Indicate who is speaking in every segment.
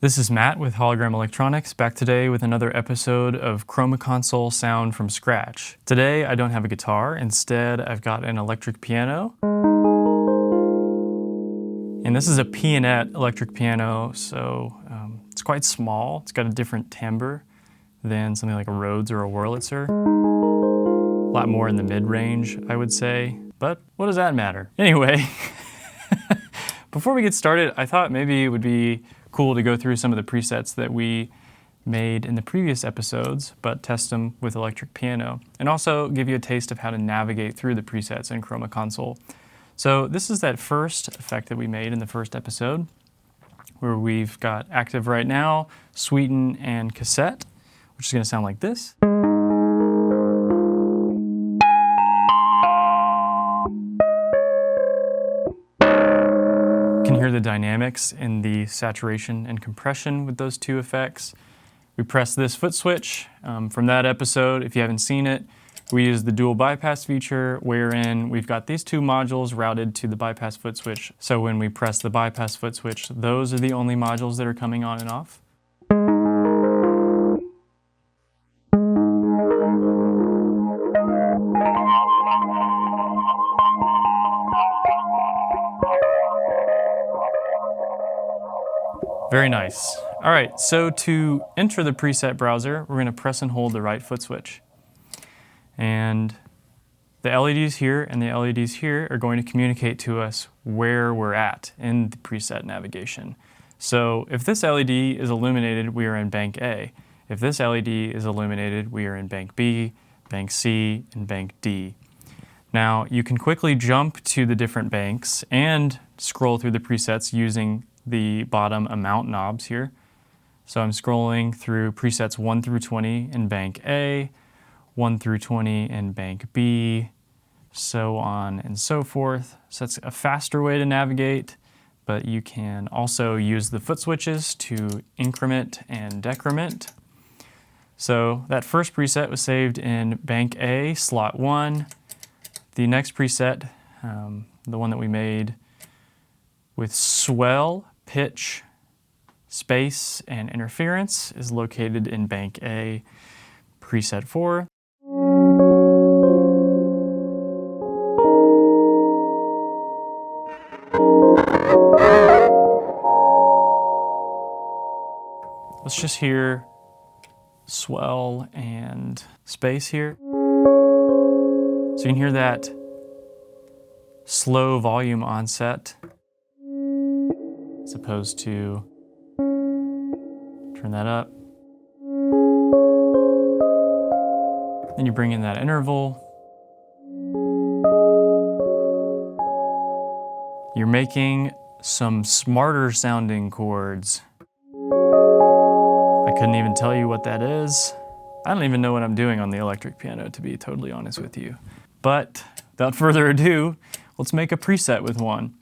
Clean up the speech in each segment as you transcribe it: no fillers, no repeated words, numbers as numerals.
Speaker 1: This is Matt with Hologram Electronics, back today with another episode of Chroma console sound from scratch. Today I don't have a guitar, instead I've got an electric piano. And this is a pianette electric piano, so it's quite small. It's got a different timbre than something like a Rhodes or a Wurlitzer. A lot more in the mid-range, I would say, but what does that matter? Anyway, before we get started, I thought maybe it would be cool to go through some of the presets that we made in the previous episodes, but test them with electric piano, and also give you a taste of how to navigate through the presets in Chroma console. So this is that first effect that we made in the first episode, where we've got active right now, sweeten, and cassette, which is going to sound like this. You can hear the dynamics in the saturation and compression with those two effects. We press this foot switch from that episode. If you haven't seen it, we use the dual bypass feature, wherein we've got these two modules routed to the bypass foot switch. So when we press the bypass foot switch, those are the only modules that are coming on and off. Very nice. All right, so to enter the preset browser, we're going to press and hold the right foot switch. And the LEDs here and the LEDs here are going to communicate to us where we're at in the preset navigation. So if this LED is illuminated, we are in bank A. If this LED is illuminated, we are in bank B, bank C, and bank D. Now, you can quickly jump to the different banks and scroll through the presets using the bottom amount knobs here. So I'm scrolling through presets 1 through 20 in bank A, 1 through 20 in bank B, so on and so forth. So that's a faster way to navigate, but you can also use the foot switches to increment and decrement. So that first preset was saved in bank A, slot 1. The next preset, the one that we made with swell, pitch, space, and interference, is located in bank A, preset 4. Let's just hear swell and space here. So you can hear that slow volume onset, as opposed to turn that up. Then you bring in that interval. You're making some smarter sounding chords. I couldn't even tell you what that is. I don't even know what I'm doing on the electric piano, to be totally honest with you. But without further ado, let's make a preset with one.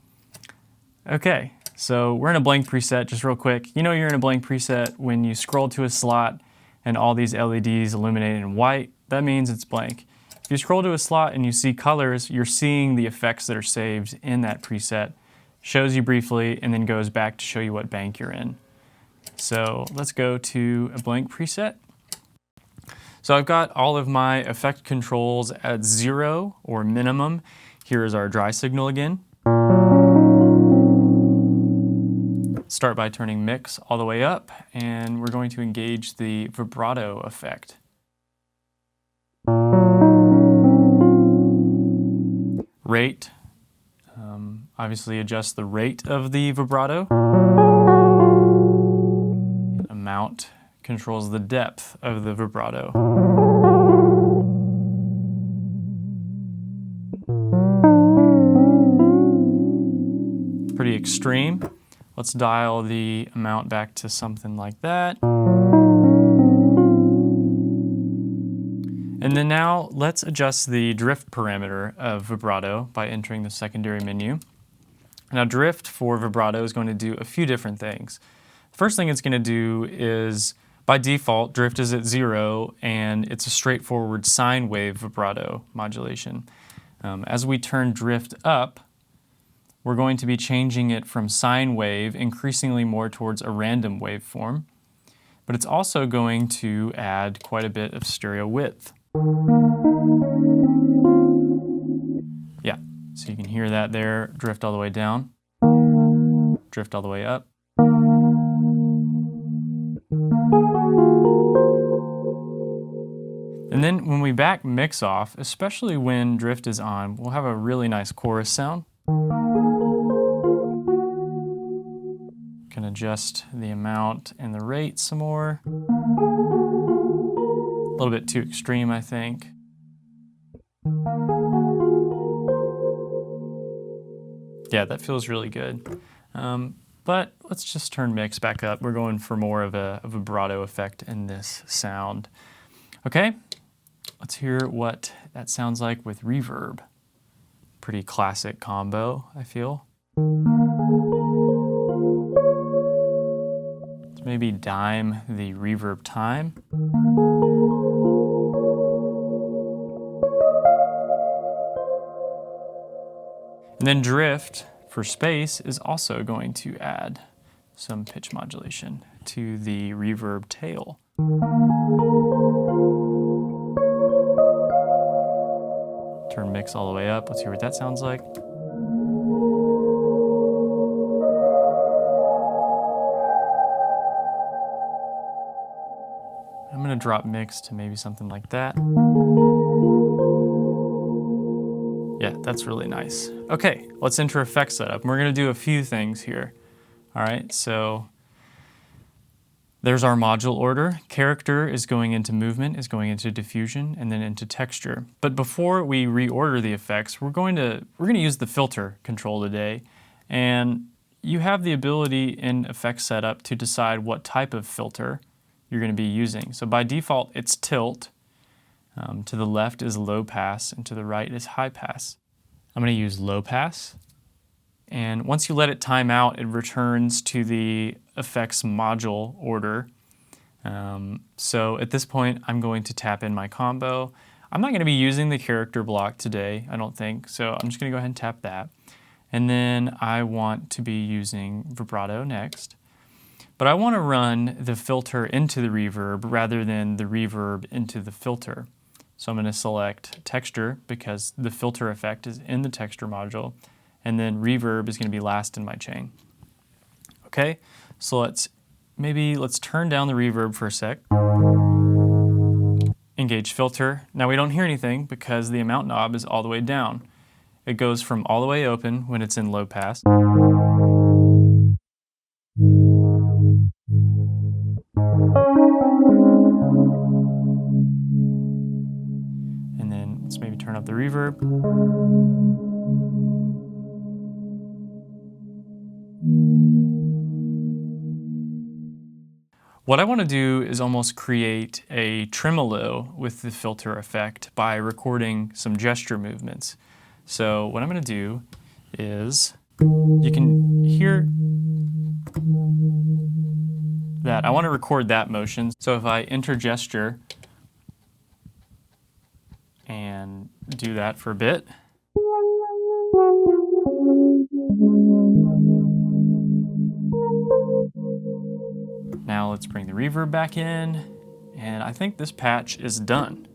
Speaker 1: Okay, so we're in a blank preset, just real quick. You know you're in a blank preset when you scroll to a slot and all these LEDs illuminate in white. That means it's blank. If you scroll to a slot and you see colors, you're seeing the effects that are saved in that preset. Shows you briefly and then goes back to show you what bank you're in. So let's go to a blank preset. So I've got all of my effect controls at 0 or minimum. Here is our dry signal again. Start by turning mix all the way up, and we're going to engage the vibrato effect. Rate, obviously adjust the rate of the vibrato. Amount controls the depth of the vibrato. Pretty extreme. Let's dial the amount back to something like that. And then now let's adjust the drift parameter of vibrato by entering the secondary menu. Now drift for vibrato is going to do a few different things. The first thing it's going to do is, by default, drift is at 0 and it's a straightforward sine wave vibrato modulation. As we turn drift up, we're going to be changing it from sine wave increasingly more towards a random waveform, but it's also going to add quite a bit of stereo width. Yeah, so you can hear that there, drift all the way down, drift all the way up. And then when we back mix off, especially when drift is on, we'll have a really nice chorus sound. Can adjust the amount and the rate some more. A little bit too extreme, I think. Yeah, that feels really good. But let's just turn mix back up. We're going for more of a vibrato effect in this sound. Okay, let's hear what that sounds like with reverb. Pretty classic combo, I feel. Let's maybe dime the reverb time. And then drift for space is also going to add some pitch modulation to the reverb tail. Turn mix all the way up. Let's hear what that sounds like. I'm going to drop mix to maybe something like that. Yeah, that's really nice. Okay, let's enter effect setup. We're going to do a few things here. All right, so there's our module order. Character is going into movement, is going into diffusion, and then into texture. But before we reorder the effects, we're going to use the filter control today. And you have the ability in effect setup to decide what type of filter you're going to be using. So by default, it's tilt. To the left is low pass, and to the right is high pass. I'm going to use low pass. And once you let it time out, it returns to the effects module order. So at this point, I'm going to tap in my combo. I'm not going to be using the character block today, I don't think, so I'm just going to go ahead and tap that. And then I want to be using vibrato next. But I want to run the filter into the reverb rather than the reverb into the filter. So I'm going to select texture because the filter effect is in the texture module, and then reverb is going to be last in my chain. Okay, so let's turn down the reverb for a sec. Engage filter. Now we don't hear anything because the amount knob is all the way down. It goes from all the way open when it's in low pass. And then let's maybe turn up the reverb. What I want to do is almost create a tremolo with the filter effect by recording some gesture movements. So what I'm going to do is, you can hear that. I want to record that motion. So if I enter gesture and do that for a bit. Now let's bring the reverb back in, and I think this patch is done.